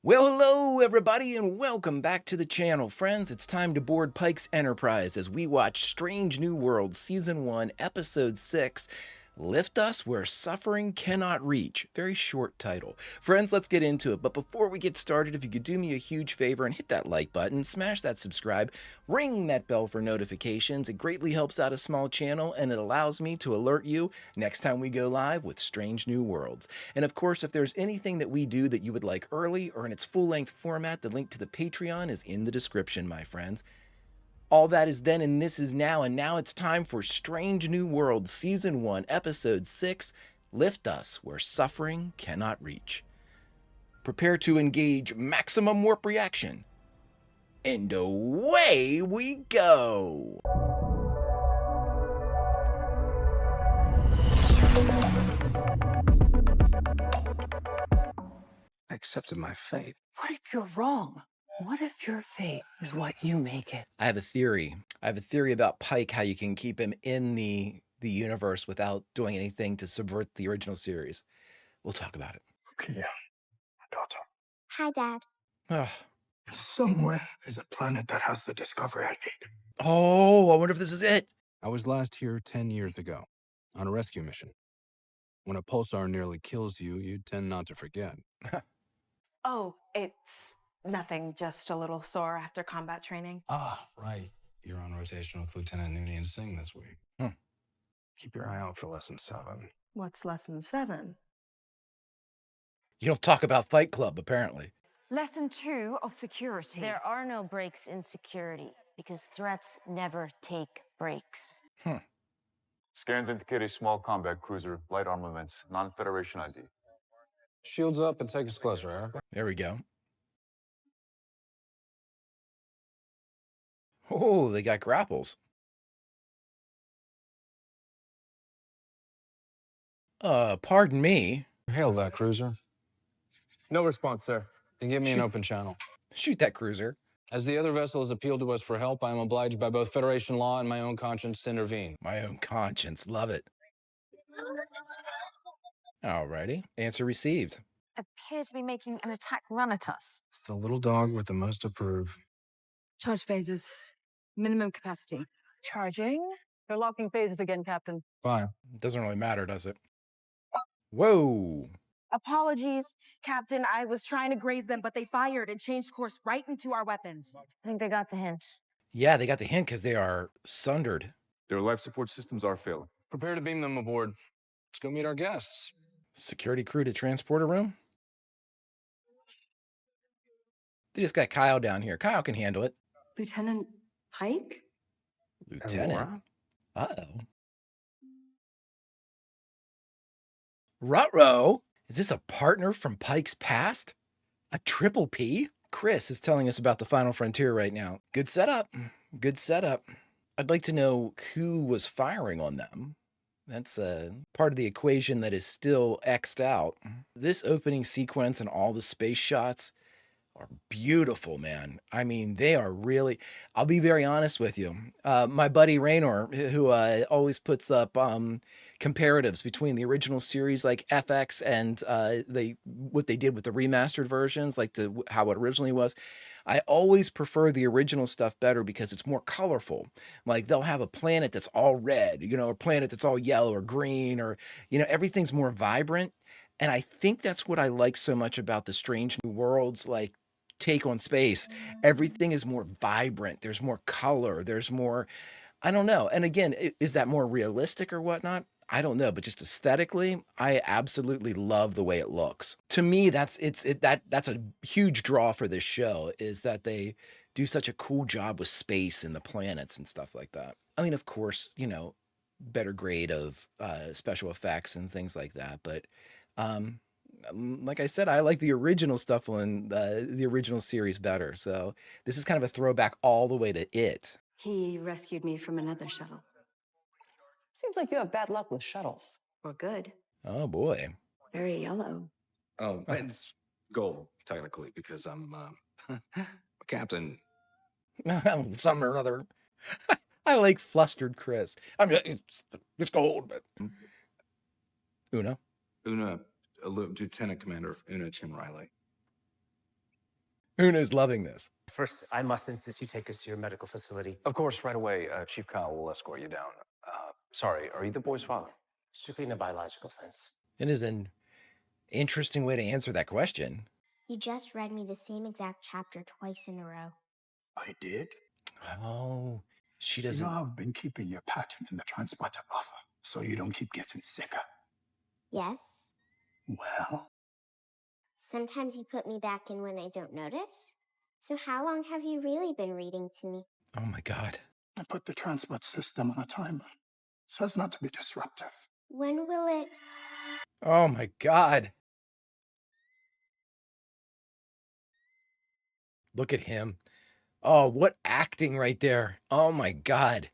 Well, hello everybody and welcome back to the channel. Friends, it's time to board Pike's Enterprise as we watch Strange New Worlds Season 1, Episode 6, Lift Us Where Suffering Cannot Reach. Very short title. Friends, let's get into it. But before we get started, if you could do me a huge favor and hit that like button, smash that subscribe, ring that bell for notifications. It greatly helps out a small channel and it allows me to alert you next time we go live with Strange New Worlds. And of course, if there's anything that we do that you would like early or in its full-length format, the link to the Patreon is in the description, my friends. All that is then and this is now, and now it's time for Strange New Worlds Season 1, Episode 6, Lift Us Where Suffering Cannot Reach. Prepare to engage maximum warp reaction. And away we go! I accepted my fate. What if you're wrong? What if your fate is what you make it? I have a theory. About Pike, how you can keep him in the universe without doing anything to subvert the original series. We'll talk about it. Okay, yeah. Daughter. Hi, Dad. Ugh. Somewhere is a planet that has the discovery I need. Oh, I wonder if this is it. I was last here 10 years ago, on a rescue mission. When a pulsar nearly kills you, you tend not to forget. Oh, it's nothing, just a little sore after combat training. Ah, right. You're on rotation with Lieutenant Nooney and Singh this week. Keep your eye out for lesson 7. What's lesson 7? You don't talk about Fight Club, apparently. Lesson 2 of security. There are no breaks in security because threats never take breaks. Scans indicate a small combat cruiser, light armaments, non-Federation ID. Shields up and take us closer, Eric. There we go. Oh, they got grapples. Pardon me. Hail that cruiser. No response, sir. Then give me an open channel. Shoot that cruiser. As the other vessel has appealed to us for help, I am obliged by both Federation law and my own conscience to intervene. My own conscience. Love it. Alrighty. Answer received. Appear to be making an attack run at us. It's the little dog with the most to prove. Charge phasers. Minimum capacity. Charging? They're locking phases again, Captain. Fire. Doesn't really matter, does it? Whoa. Apologies, Captain. I was trying to graze them, but they fired and changed course right into our weapons. I think they got the hint. Yeah, they got the hint because they are sundered. Their life support systems are failing. Prepare to beam them aboard. Let's go meet our guests. Security crew to transporter room? They just got Kyle down here. Kyle can handle it. Lieutenant Pike? Lieutenant? Uh-oh. Ruh-roh! Is this a partner from Pike's past? A triple P? Chris is telling us about the Final Frontier right now. Good setup. Good setup. I'd like to know who was firing on them. That's part of the equation that is still X'd out. This opening sequence and all the space shots are beautiful, man. I mean, they are really, I'll be very honest with you. My buddy Raynor, who always puts up comparatives between the original series like FX and what they did with the remastered versions, like how it originally was. I always prefer the original stuff better because it's more colorful. Like they'll have a planet that's all red, a planet that's all yellow or green, or, everything's more vibrant. And I think that's what I like so much about the Strange New Worlds, like, take on space. Everything is more vibrant. There's more color. There's more, I don't know. And again, is that more realistic or whatnot? I don't know, but just aesthetically, I absolutely love the way it looks. To me, that's a huge draw for this show, is that they do such a cool job with space and the planets and stuff like that. I mean, of course, better grade of special effects and things like that, but like I said, I like the original stuff on the original series better. So this is kind of a throwback all the way to it. He rescued me from another shuttle. Seems like you have bad luck with shuttles. Or good. Oh boy. Very yellow. Oh, it's gold, technically, because I'm captain. Something or other. I like flustered Chris. I mean, it's gold, but Una. Una, Lieutenant Commander Una Chin Riley. Una's loving this. First, I must insist you take us to your medical facility. Of course, right away. Chief Kyle will escort you down. Sorry, are you the boy's father? Strictly in a biological sense. It is an interesting way to answer that question. You just read me the same exact chapter twice in a row. I did. Oh, she You doesn't. know, I've been keeping your pattern in the transporter buffer so you don't keep getting sicker. Yes? Well, Sometimes you put me back in when I don't notice. So how long have you really been reading to me? Oh my God. I put the transport system on a timer so as not to be disruptive. When will it... Oh my God. Look at him. Oh, what acting right there. Oh my God.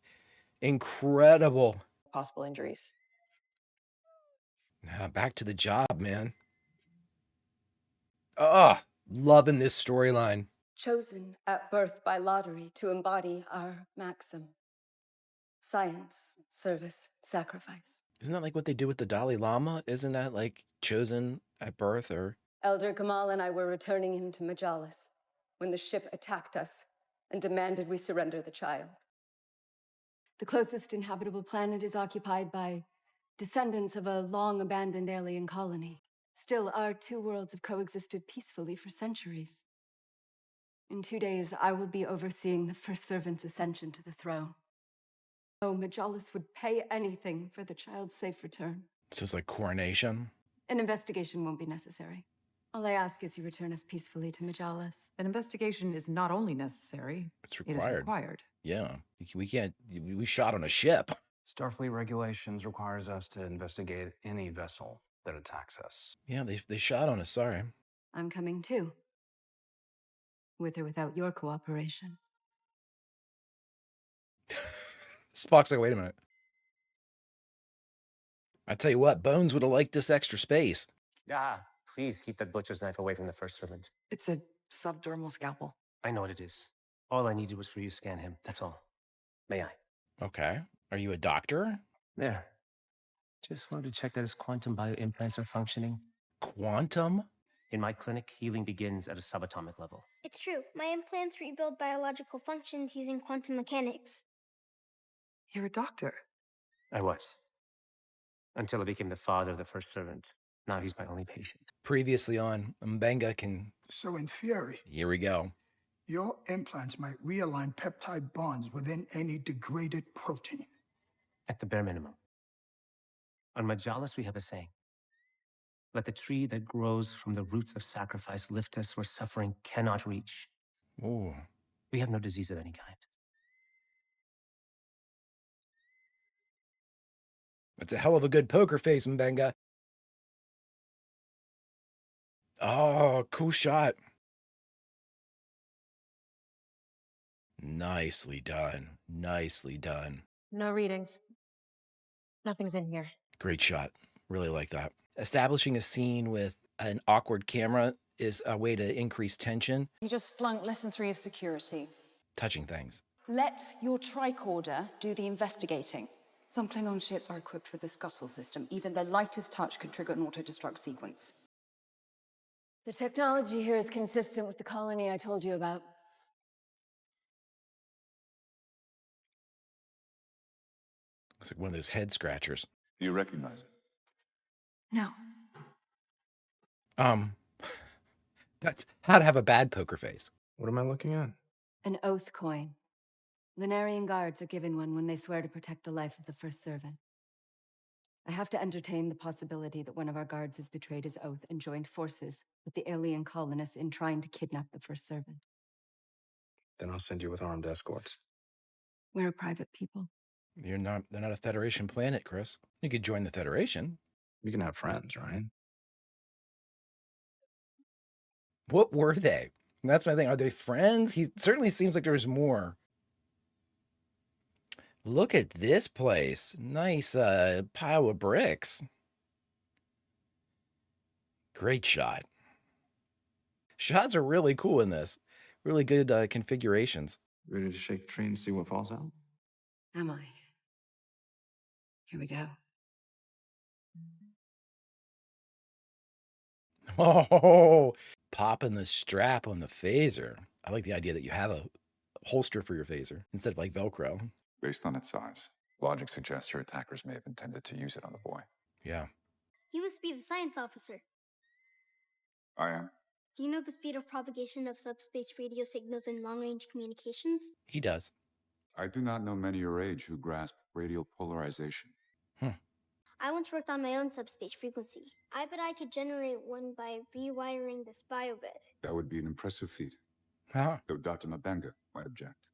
Incredible. Possible injuries. Now back to the job, man. Oh, loving this storyline. Chosen at birth by lottery to embody our maxim. Science, service, sacrifice. Isn't that like what they do with the Dalai Lama? Isn't that like chosen at birth or? Elder Gamal and I were returning him to Majalis when the ship attacked us and demanded we surrender the child. The closest inhabitable planet is occupied by descendants of a long-abandoned alien colony. Still, our two worlds have coexisted peacefully for centuries. In 2 days, I will be overseeing the first servant's ascension to the throne. Oh, Majalis would pay anything for the child's safe return. So it's like coronation. An investigation won't be necessary. All I ask is you return us peacefully to Majalis. An investigation is not only necessary, It's it required. is required. Yeah. We can't, we shot on a ship. Starfleet regulations requires us to investigate any vessel that attacks us. Yeah, they shot on us, sorry. I'm coming too. With or without your cooperation. Spock's like, wait a minute. I tell you what, Bones would have liked this extra space. Ah, please keep that butcher's knife away from the first servant. It's a subdermal scalpel. I know what it is. All I needed was for you to scan him. That's all. May I? Okay. Are you a doctor? There. Just wanted to check that his quantum bioimplants are functioning. Quantum? In my clinic, healing begins at a subatomic level. It's true. My implants rebuild biological functions using quantum mechanics. You're a doctor. I was. Until I became the father of the first servant. Now he's my only patient. Previously on Mbenga can... So in theory, Here we go. your implants might realign peptide bonds within any degraded protein. At the bare minimum. On Majalis, we have a saying. Let the tree that grows from the roots of sacrifice lift us where suffering cannot reach. Ooh. We have no disease of any kind. That's a hell of a good poker face, Mbenga. Oh, cool shot. Nicely done. Nicely done. No readings. Nothing's in here. Great shot. Really like that. Establishing a scene with an awkward camera is a way to increase tension. You just flunked lesson 3 of security. Touching things. Let your tricorder do the investigating. Some Klingon ships are equipped with the scuttle system. Even the lightest touch could trigger an auto-destruct sequence. The technology here is consistent with the colony I told you about. Looks like one of those head scratchers. You recognize it? No. That's how to have a bad poker face. What am I looking at? An oath coin. Lunarian guards are given one when they swear to protect the life of the first servant. I have to entertain the possibility that one of our guards has betrayed his oath and joined forces with the alien colonists in trying to kidnap the first servant. Then I'll send you with armed escorts. We're a private people. They're not a Federation planet, Chris. You could join the Federation. We can have friends, right? What were they? That's my thing. Are they friends? He certainly seems like there was more. Look at this place. Nice pile of bricks. Great shot. Shots are really cool in this. Really good configurations. Ready to shake the tree and see what falls out? Am I? Here we go. Oh, popping the strap on the phaser. I like the idea that you have a holster for your phaser instead of like Velcro. Based on its size, logic suggests your attackers may have intended to use it on the boy. Yeah. You must be the science officer. I am. Do you know the speed of propagation of subspace radio signals in long-range communications? He does. I do not know many your age who grasp radial polarization. I once worked on my own subspace frequency. I bet I could generate one by rewiring this biobed. That would be an impressive feat. Huh? Though Dr. Mabenga might object.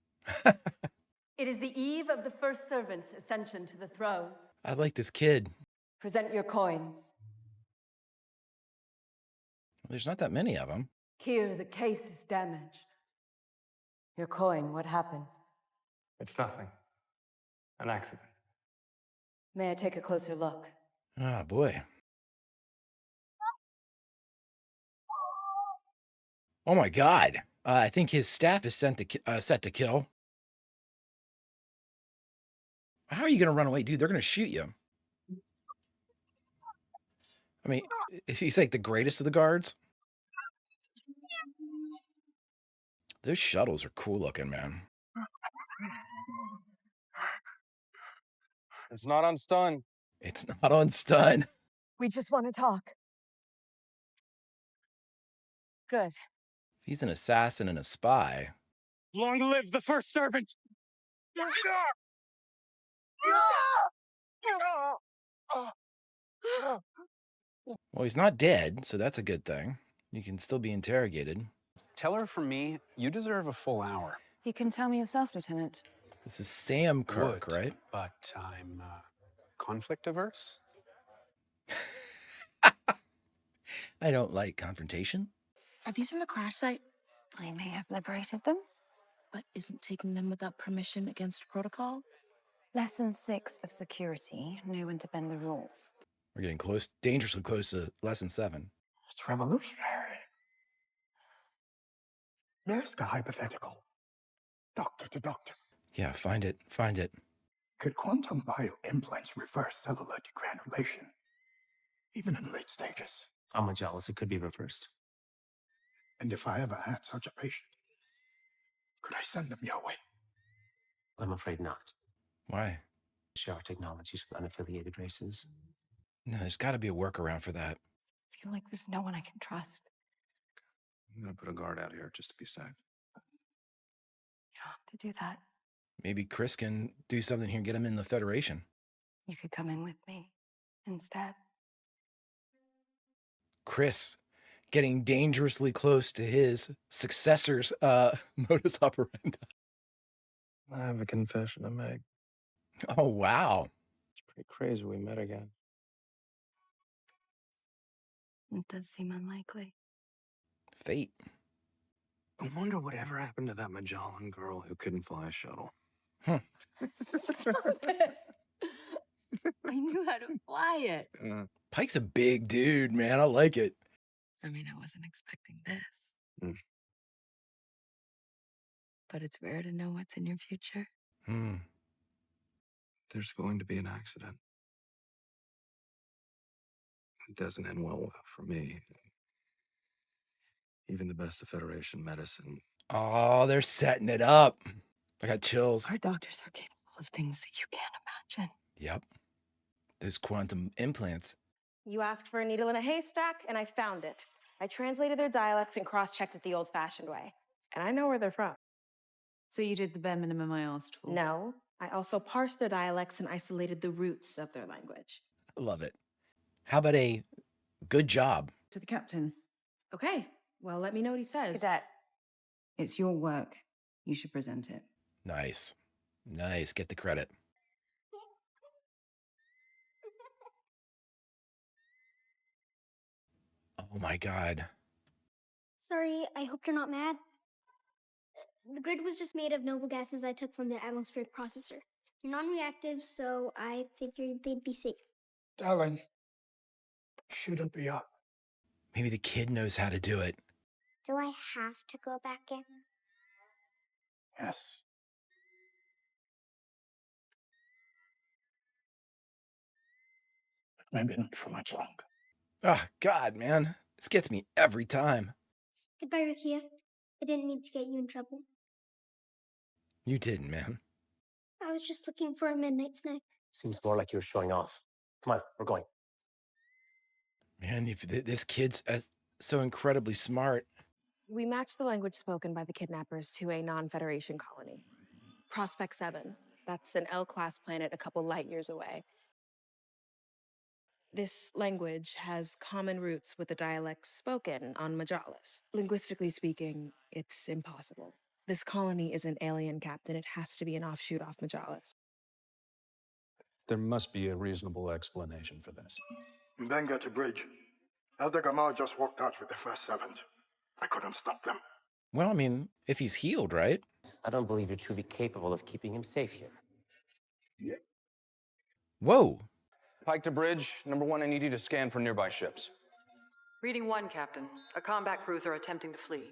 It is the eve of the first servant's ascension to the throne. I like this kid. Present your coins. There's not that many of them. Here, the case is damaged. Your coin, what happened? It's nothing. An accident. May I take a closer look? Oh, boy. Oh, my God. I think his staff is set to kill. How are you going to run away? Dude, they're going to shoot you. I mean, he's like the greatest of the guards. Those shuttles are cool looking, man. It's not on stun. It's not on stun. We just want to talk. Good. He's an assassin and a spy. Long live the first servant! Well, he's not dead, so that's a good thing. You can still be interrogated. Tell her from me, you deserve a full hour. You can tell me yourself, Lieutenant. This is Sam Kirk, right? But I'm conflict averse. I don't like confrontation. Are these from the crash site? I may have liberated them. But isn't taking them without permission against protocol? Lesson 6 of security, know when to bend the rules. We're getting close, dangerously close to lesson 7. It's revolutionary. Here's the hypothetical. Doctor to doctor. Yeah, find it, find it. Could quantum bioimplants reverse cellular degranulation, even in late stages? On Majalis, it could be reversed. And if I ever had such a patient, could I send them your way? I'm afraid not. Why? Share our technologies with unaffiliated races. No, there's got to be a workaround for that. I feel like there's no one I can trust. I'm gonna put a guard out here just to be safe. You don't have to do that. Maybe Chris can do something here and get him in the Federation. You could come in with me instead. Chris getting dangerously close to his successor's modus operandi. I have a confession to make. Oh, wow. It's pretty crazy we met again. It does seem unlikely. Fate. I wonder whatever happened to that Magellan girl who couldn't fly a shuttle. Stop it. I knew how to fly it. Pike's a big dude, man. I like it. I mean, I wasn't expecting this. Mm. But it's rare to know what's in your future. There's going to be an accident. It doesn't end well for me. Even the best of Federation medicine. Oh, they're setting it up. I got chills. Our doctors are capable of things that you can't imagine. Yep. Those quantum implants. You asked for a needle in a haystack, and I found it. I translated their dialects and cross-checked it the old-fashioned way. And I know where they're from. So you did the bare minimum I asked for? No, I also parsed their dialects and isolated the roots of their language. I love it. How about a good job? To the captain. Okay, well, let me know what he says. Cadet. It's your work. You should present it. Nice. Nice. Get the credit. Oh my God. Sorry, I hope you're not mad. The grid was just made of noble gases I took from the atmospheric processor. They're non-reactive, so I figured they'd be safe. Darling, shouldn't be up. Maybe the kid knows how to do it. Do I have to go back in? Yes. But maybe not for much longer. Oh, God, man. This gets me every time. Goodbye, Rukia. I didn't mean to get you in trouble. You didn't, man. I was just looking for a midnight snack. Seems more like you're showing off. Come on, we're going. Man, if this kid's so incredibly smart. We matched the language spoken by the kidnappers to a non-Federation colony. Prospect 7. That's an L-class planet a couple light years away. This language has common roots with the dialects spoken on Majalis. Linguistically speaking, it's impossible. This colony isn't alien, Captain. It has to be an offshoot off Majalis. There must be a reasonable explanation for this. Then get to bridge. Elder Gamal just walked out with the first servant. I couldn't stop them. Well, I mean, if he's healed, right? I don't believe you're truly capable of keeping him safe here. Whoa. Pike to bridge. Number 1, I need you to scan for nearby ships. Reading 1, Captain. A combat cruiser attempting to flee.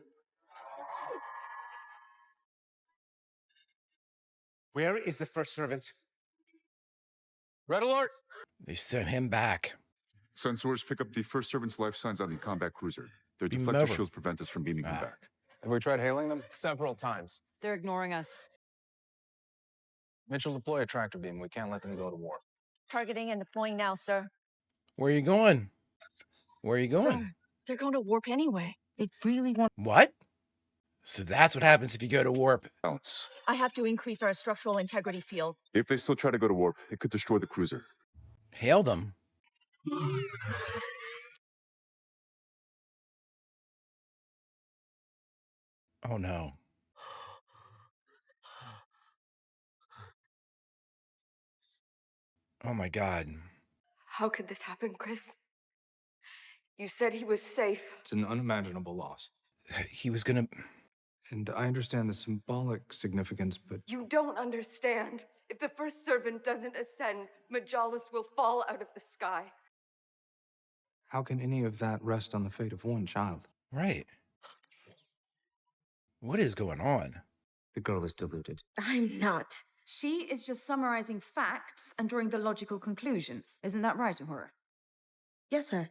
Where is the first servant? Red alert! They sent him back. Sensors pick up the first servant's life signs on the combat cruiser. Their Beam deflector over. shields prevent us from beaming him back. Have we tried hailing them? Several times. They're ignoring us. Mitchell, deploy a tractor beam. We can't let them go to war. Targeting and deploying now, sir. Where are you going? Where are you going? Sir, they're going to warp anyway. They really want... What? So that's what happens if you go to warp. Balance. I have to increase our structural integrity field. If they still try to go to warp, it could destroy the cruiser. Hail them. Oh no. Oh my God. How could this happen, Chris? You said he was safe. It's an unimaginable loss. He was gonna... And I understand the symbolic significance, but You don't understand. If the first servant doesn't ascend, Majalis will fall out of the sky. how can any of that rest on the fate of one child? Right. What is going on? The girl is deluded. I'm not. She is just summarizing facts and drawing the logical conclusion. Isn't that right, Uhura? Yes, sir.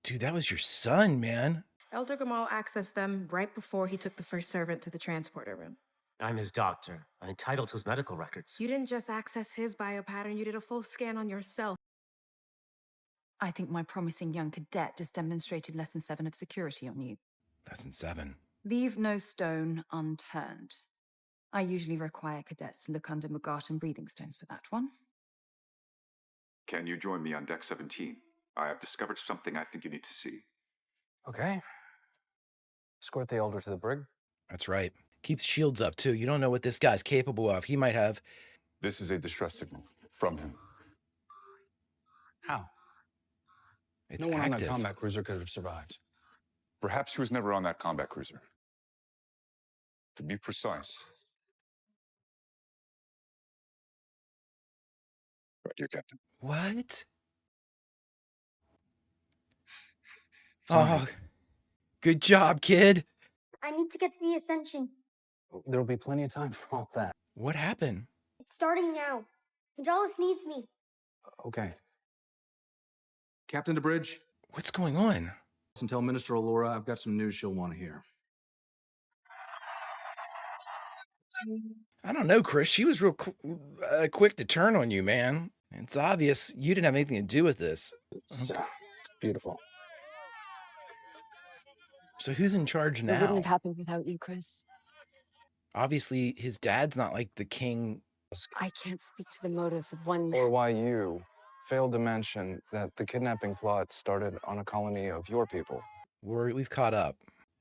Dude, that was your son, man. Elder Gamal accessed them right before he took the first servant to the transporter room. I'm his doctor. I'm entitled to his medical records. You didn't just access his biopattern, you did a full scan on yourself. I think my promising young cadet just demonstrated lesson 7 of security on you. Lesson 7. Leave no stone unturned. I usually require cadets to look under Mugat and breathing stones for that one. Can you join me on deck 17? I have discovered something I think you need to see. Okay. Escort the elder to the brig. That's right. Keep the shields up, too. You don't know what this guy's capable of. He might have... This is a distress signal from him. How? It's no one on active. that combat cruiser could have survived. Perhaps he was never on that combat cruiser. To be precise. Right here, Captain. What? Sorry. Oh, good job, kid. I need to get to the Ascension. There'll be plenty of time for all that. What happened? It's starting now. Majalis needs me. Okay. Captain to bridge. What's going on? And tell Minister Allura I've got some news she'll want to hear. I don't know, Chris. She was real quick to turn on you, man. It's obvious you didn't have anything to do with this. It's beautiful. So who's in charge It now? wouldn't have happened without you, Chris. Obviously, his dad's not like the king. I can't speak to the motives of one man. Or why you failed to mention that the kidnapping plot started on a colony of your people. We've caught up.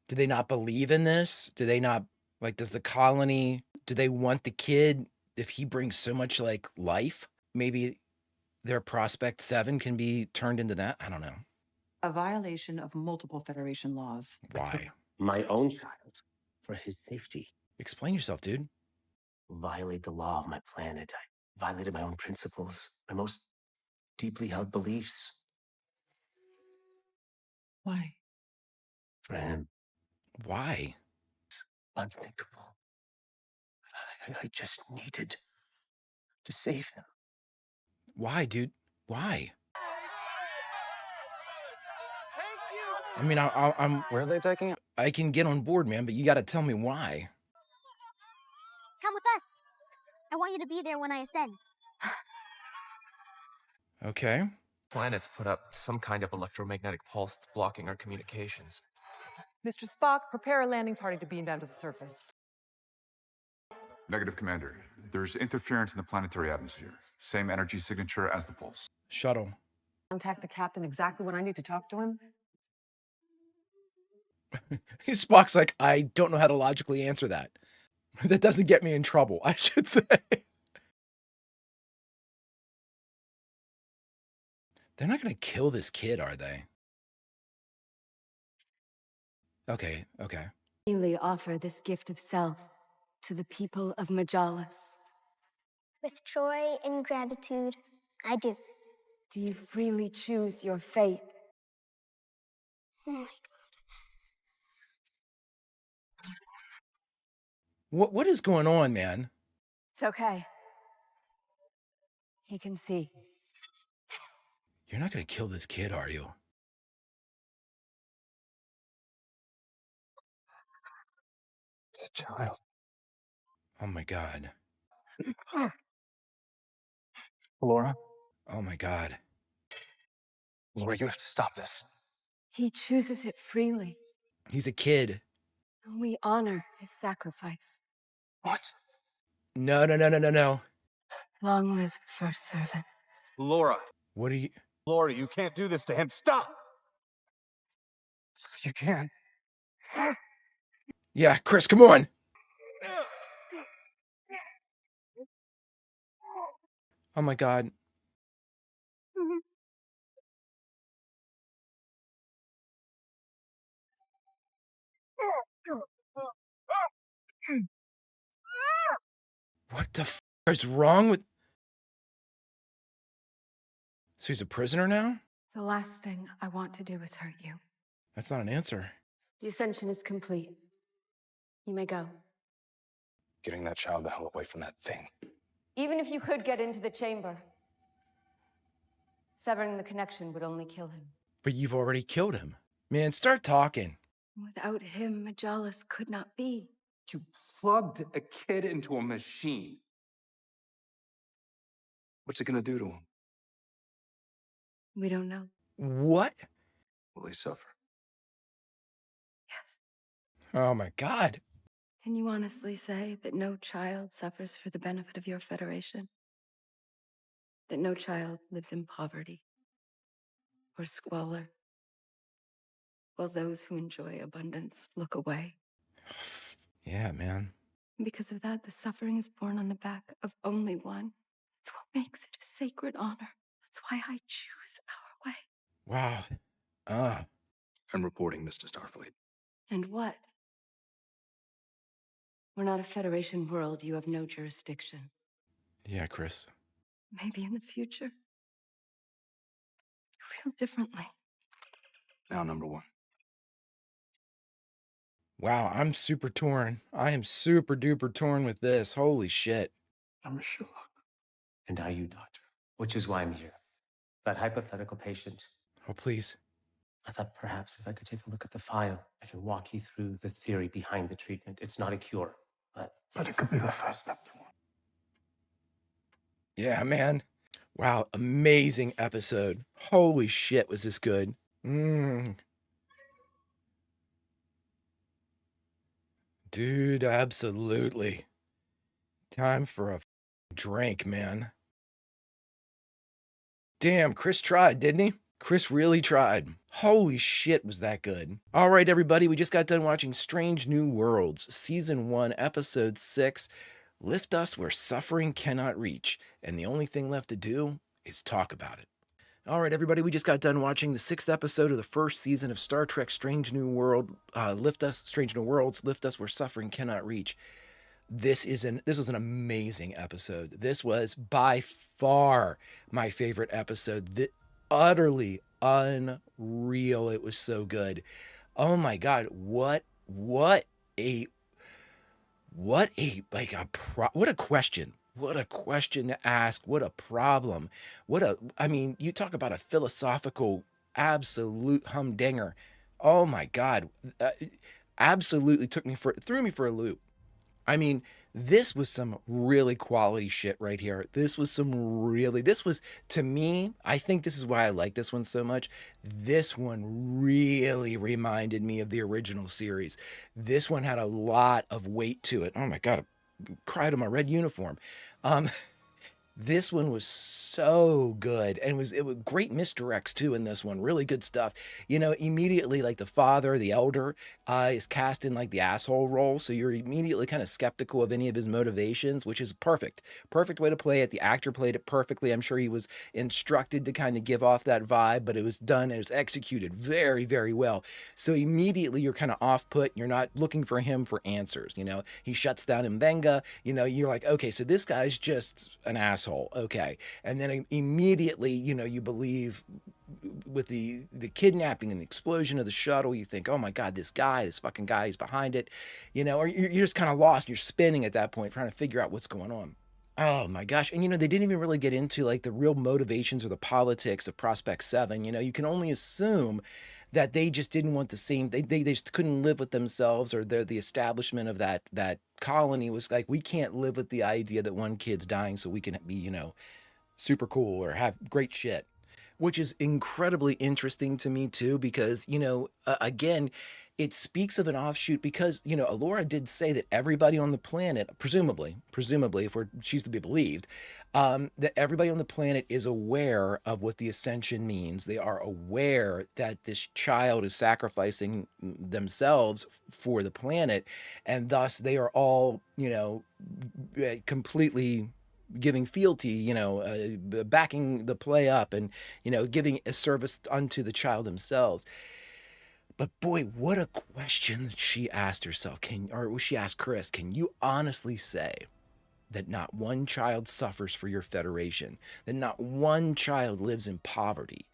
Do they not believe in this? Do they not, like, does the colony, do they want the kid, if he brings so much, like, life? Maybe their Prospect 7 can be turned into that? I don't know. A violation of multiple Federation laws. Why? My own child, for his safety. Explain yourself, dude. Violate the law of my planet. I violated my own principles, my most deeply held beliefs. Why? For him. Why? Unthinkable. I just needed to save him. Why, dude? Why? Thank you, I mean, I'm. Where are they taking it? I can get on board, man, but you got to tell me why. Come with us. I want you to be there when I ascend. Okay. Planet's put up some kind of electromagnetic pulse that's blocking our communications. Mr. Spock, prepare a landing party to beam down to the surface. Negative, Commander. There's interference in the planetary atmosphere. Same energy signature as the pulse. Shuttle. Contact the captain exactly when I need to talk to him. Spock's like, I don't know how to logically answer that. That doesn't get me in trouble, I should say. They're not going to kill this kid, are they? Okay. Freely offer this gift of self to the people of Majalis. With joy and gratitude, I do. Do you freely choose your fate? Oh my God. What is going on, man? It's okay. He can see. You're not going to kill this kid, are you? It's a child. Oh my God. Laura? Oh my God. Laura, you have to stop this. He chooses it freely. He's a kid. We honor his sacrifice. What? No. Long live the first servant. Laura. What are you... Laura, you can't do this to him. Stop! You can. Yeah, Chris, come on. Oh my God. What the f is wrong with... So he's a prisoner now? The last thing I want to do is hurt you. That's not an answer. The ascension is complete. You may go. Getting that child the hell away from that thing. Even if you could get into the chamber, severing the connection would only kill him. But you've already killed him. Man, start talking. Without him, Majalis could not be. You plugged a kid into a machine. What's it gonna do to him? We don't know. What? Will he suffer? Yes. Oh my God. Can you honestly say that no child suffers for the benefit of your Federation? That no child lives in poverty or squalor, while those who enjoy abundance look away? Yeah, man. And because of that, the suffering is born on the back of only one. It's what makes it a sacred honor. That's why I choose our way. Wow. I'm reporting this to Starfleet. And what? We're not a Federation world. You have no jurisdiction. Yeah, Chris. Maybe in the future, you feel differently. Now, number one. Wow, I'm super torn. I am super duper torn with this. Holy shit. I'm Sherlock. And are you, Doctor? Which is why I'm here. That hypothetical patient. Oh, please. I thought perhaps if I could take a look at the file, I can walk you through the theory behind the treatment. It's not a cure, but it could be the first step to one. Yeah, man. Wow, amazing episode. Holy shit, was this good. Dude, absolutely. Time for a drink, man. Damn, Chris tried, didn't he? Chris really tried. Holy shit, was that good. All right, everybody, we just got done watching Strange New Worlds, Season 1, Episode 6, Lift Us Where Suffering Cannot Reach. And the only thing left to do is talk about it. All right, everybody, we just got done watching the 6th episode of the first season of Star Trek Strange New World, Strange New Worlds, Lift Us Where Suffering Cannot Reach. This was an amazing episode. This was by far my favorite episode. Utterly unreal. It was so good. Oh my God. What a question. What a question to ask. What a problem. You talk about a philosophical, absolute humdinger. Oh my God. Absolutely threw me for a loop. I mean, this was some really quality shit right here. This was, to me, I think this is why I like this one so much. This one really reminded me of the original series. This one had a lot of weight to it. Oh my God, I cried in my red uniform. Um, this one was so good, and it was great misdirects too in this one. Really good stuff. Immediately, like the father, the elder, is cast in like the asshole role, so you're immediately kind of skeptical of any of his motivations, which is perfect. Perfect way to play it. The actor played it perfectly. I'm sure he was instructed to kind of give off that vibe, but it was done and it was executed very, very well. So immediately you're kind of off put. You're not looking for him for answers. He shuts down Mbenga. You're like, okay, so this guy's just an asshole. Okay. And then immediately, you believe with the kidnapping and the explosion of the shuttle, you think, oh my God, this fucking guy is behind it, or you're just kind of lost. You're spinning at that point, trying to figure out what's going on. Oh my gosh. And they didn't even really get into like the real motivations or the politics of Prospect 7. You can only assume that they just didn't want the same they just couldn't live with themselves, or the establishment of that colony was like, we can't live with the idea that one kid's dying so we can be, super cool or have great shit, which is incredibly interesting to me too, because again, it speaks of an offshoot, because Alora did say that everybody on the planet, presumably, if she's to be believed, that everybody on the planet is aware of what the ascension means. They are aware that this child is sacrificing themselves for the planet, and thus they are all completely giving fealty, backing the play up, and giving a service unto the child themselves. But boy, what a question she asked herself. She asked Chris, can you honestly say that not one child suffers for your federation, that not one child lives in poverty?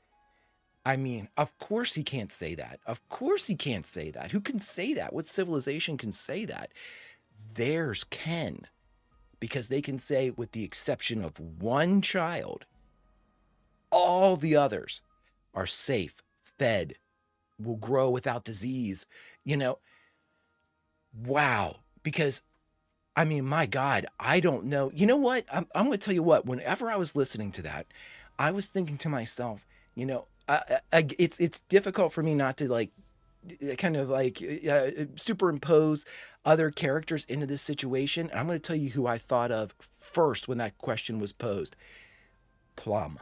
I mean, of course he can't say that. Of course he can't say that. Who can say that? What civilization can say that? Theirs can. Because they can say, with the exception of one child, all the others are safe, fed, will grow without disease. Wow. Because, I mean, my God, I don't know. You know what? I'm going to tell you what, whenever I was listening to that, I was thinking to myself, it's difficult for me not to like kind of like superimpose other characters into this situation. And I'm going to tell you who I thought of first when that question was posed. Plum.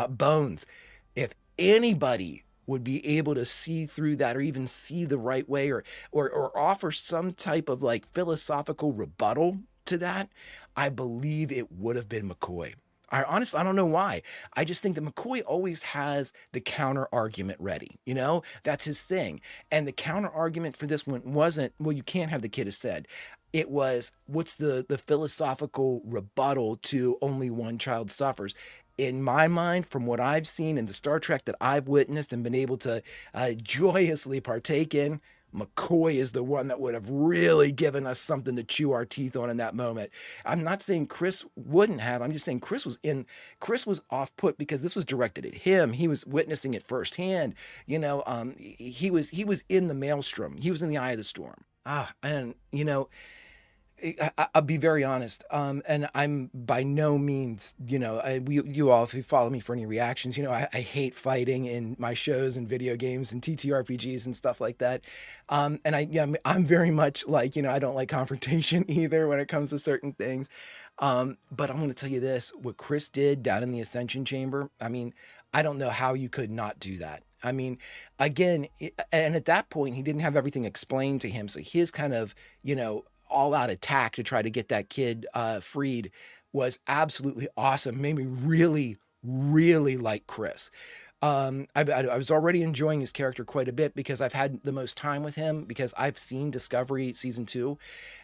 Bones. If anybody would be able to see through that, or even see the right way, or offer some type of like philosophical rebuttal to that, I believe it would have been McCoy. I don't know why. I just think that McCoy always has the counter argument ready. That's his thing. And the counter argument for this one wasn't, well, you can't have the kid ascend. It was, what's the philosophical rebuttal to only one child suffers? In my mind, from what I've seen in the Star Trek that I've witnessed and been able to joyously partake in, McCoy is the one that would have really given us something to chew our teeth on in that moment. I'm not saying Chris wouldn't have. I'm just saying Chris was off put because this was directed at him. He was witnessing it firsthand. He was in the maelstrom. He was in the eye of the storm. And I'll be very honest, and I'm by no means, you all, if you follow me for any reactions, I hate fighting in my shows and video games and TTRPGs and stuff like that. And I'm very much like, I don't like confrontation either when it comes to certain things. But I'm going to tell you this, what Chris did down in the Ascension Chamber, I mean, I don't know how you could not do that. I mean, again, and at that point, he didn't have everything explained to him. So his kind of, all out attack to try to get that kid freed was absolutely awesome. Made me really, really like Chris. I was already enjoying his character quite a bit because I've had the most time with him, because I've seen Discovery season 2.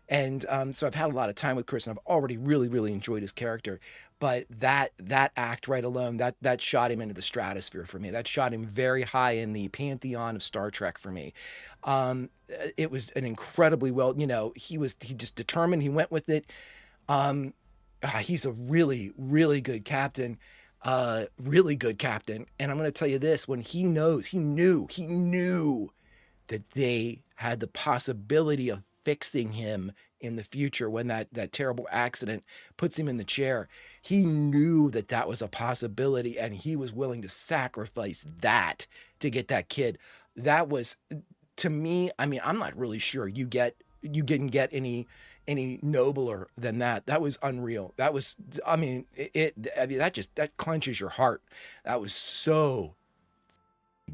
And so I've had a lot of time with Chris, and I've already really, really enjoyed his character. But that act right alone, that shot him into the stratosphere for me. That shot him very high in the pantheon of Star Trek for me. It was an incredibly well, he just determined, he went with it. He's a really, really good captain. Really good captain. And I'm going to tell you this, when he knew that they had the possibility of fixing him in the future when that terrible accident puts him in the chair. He knew that that was a possibility, and he was willing to sacrifice that to get that kid. That was, to me, I mean, I'm not really sure you didn't get any nobler than that. That was unreal. That was, I mean, I mean, that clenches your heart. That was so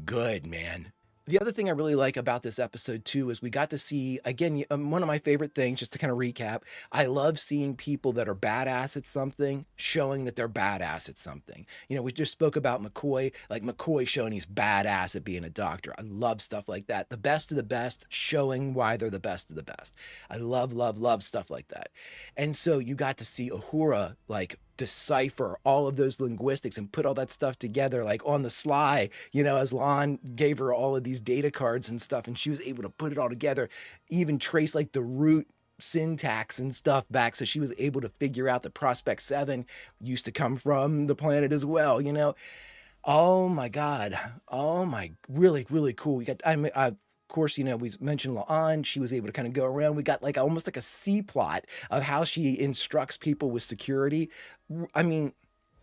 good, man. The other thing I really like about this episode too is we got to see, again, one of my favorite things, just to kind of recap, I love seeing people that are badass at something showing that they're badass at something. You know, we just spoke about McCoy, like McCoy showing he's badass at being a doctor. I love stuff like that. The best of the best showing why they're the best of the best. I love stuff like that. And so you got to see Uhura like decipher all of those linguistics and put all that stuff together like on the sly, you know, as Lon gave her all of these data cards and stuff, and she was able to put it all together, even trace like the root syntax and stuff back, so she was able to figure out that Prospect 7 used to come from the planet as well, you know. Oh my God. Oh my, really cool. We got, of course, you know, we mentioned La'an. She was able to kind of go around. We got like almost like a C plot of how she instructs people with security. I mean,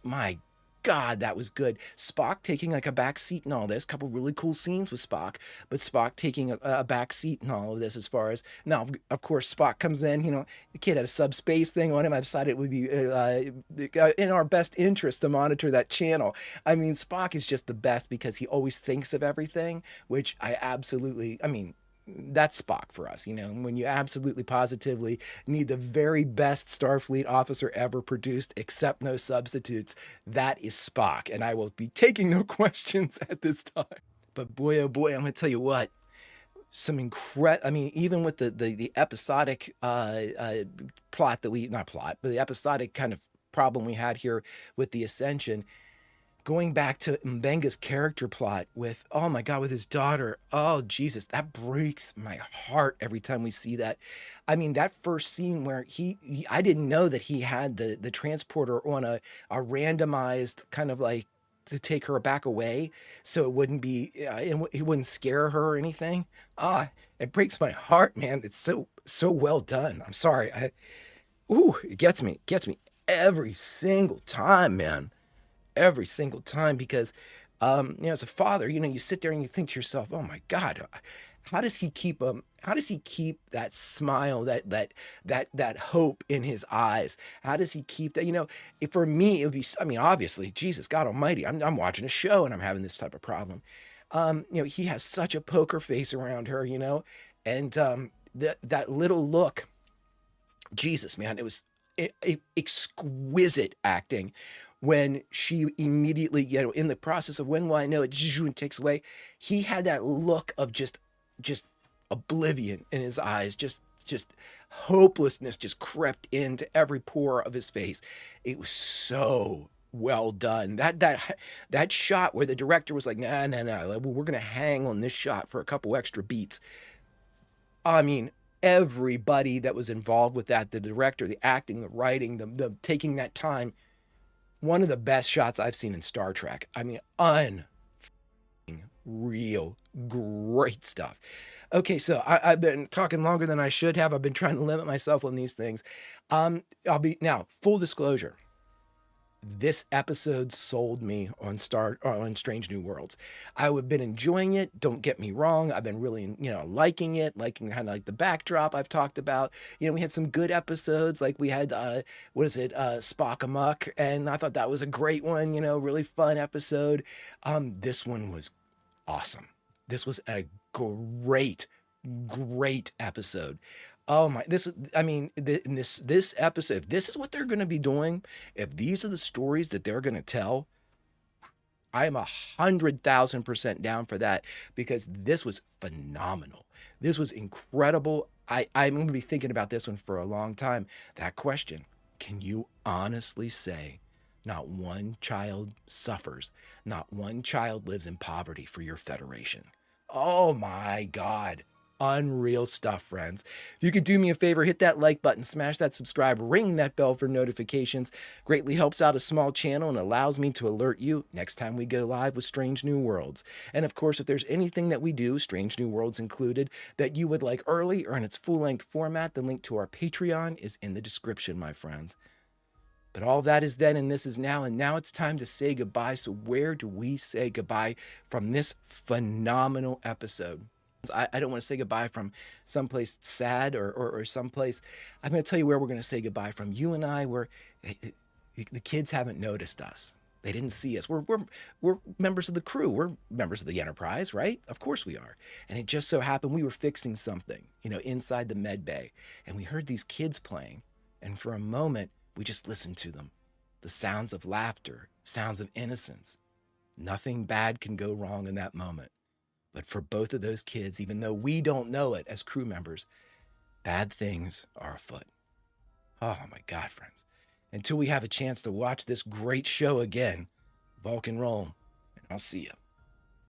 my God, that was good. Spock taking like a back seat in all this. Couple really cool scenes with Spock, but Spock taking a back seat in all of this. As far as now, of course, Spock comes in. You know, the kid had a subspace thing on him. I decided it would be in our best interest to monitor that channel. I mean, Spock is just the best because he always thinks of everything, which I absolutely. I mean, that's Spock for us, you know, when you absolutely positively need the very best Starfleet officer ever produced, except no substitutes. That is Spock, and I will be taking no questions at this time. But boy, oh boy, I'm going to tell you what, some I mean, even with the episodic plot that not plot, but the episodic kind of problem we had here with the Ascension, going back to Mbenga's character plot with, oh my God, with his daughter. Oh, Jesus, that breaks my heart every time we see that. I mean, that first scene where I didn't know that he had the transporter on a randomized kind of like to take her back away so it wouldn't be, it wouldn't scare her or anything. It breaks my heart, man. It's so well done. I'm sorry. It gets me every single time, man. Every single time, because you know, as a father, you know, you sit there and you think to yourself, oh my God, how does he keep that smile, that hope in his eyes? How does he keep that? You know, for me, it would be, I mean, obviously, Jesus, God Almighty, I'm watching a show and I'm having this type of problem. You know, he has such a poker face around her, you know, and that little look, Jesus, man, it was exquisite acting when she immediately, you know, in the process of when will I know it, takes away. He had that look of just oblivion in his eyes, just hopelessness just crept into every pore of his face. It was so well done. That shot where the director was like, nah, we're gonna hang on this shot for a couple extra beats. I mean, everybody that was involved with that, the director, the acting, the writing, the taking that time, one of the best shots I've seen in Star Trek. I mean, real great stuff. Okay, so I've been talking longer than I should have. I've been trying to limit myself on these things. I'll be now, full disclosure. This episode sold me on Strange New Worlds. I've been enjoying it. Don't get me wrong. I've been really, you know, liking it, liking kind of like the backdrop I've talked about. You know, we had some good episodes. Like we had, Spock Amok, and I thought that was a great one. You know, really fun episode. This one was awesome. This was a great episode. Oh my, this episode, if this is what they're going to be doing, if these are the stories that they're going to tell, I am 100,000% down for that, because this was phenomenal. This was incredible. I'm going to be thinking about this one for a long time. That question, can you honestly say not one child suffers, not one child lives in poverty for your Federation? Oh my God. Unreal stuff, friends. If you could do me a favor, hit that like button, smash that subscribe, ring that bell for notifications. Greatly helps out a small channel and allows me to alert you next time we go live with Strange New Worlds. And of course, if there's anything that we do, Strange New Worlds included, that you would like early or in its full-length format, the link to our Patreon is in the description, my friends. But all that is then and this is now, and now it's time to say goodbye. So where do we say goodbye from this phenomenal episode? I don't want to say goodbye from someplace sad or someplace. I'm going to tell you where we're going to say goodbye from. You and I, the kids haven't noticed us. They didn't see us. We're members of the crew. We're members of the Enterprise, right? Of course we are. And it just so happened we were fixing something, inside the med bay. And we heard these kids playing. And for a moment, we just listened to them. The sounds of laughter, sounds of innocence. Nothing bad can go wrong in that moment. But for both of those kids, even though we don't know it as crew members, bad things are afoot. Oh my God, friends. Until we have a chance to watch this great show again, Vulcan roll, and I'll see you.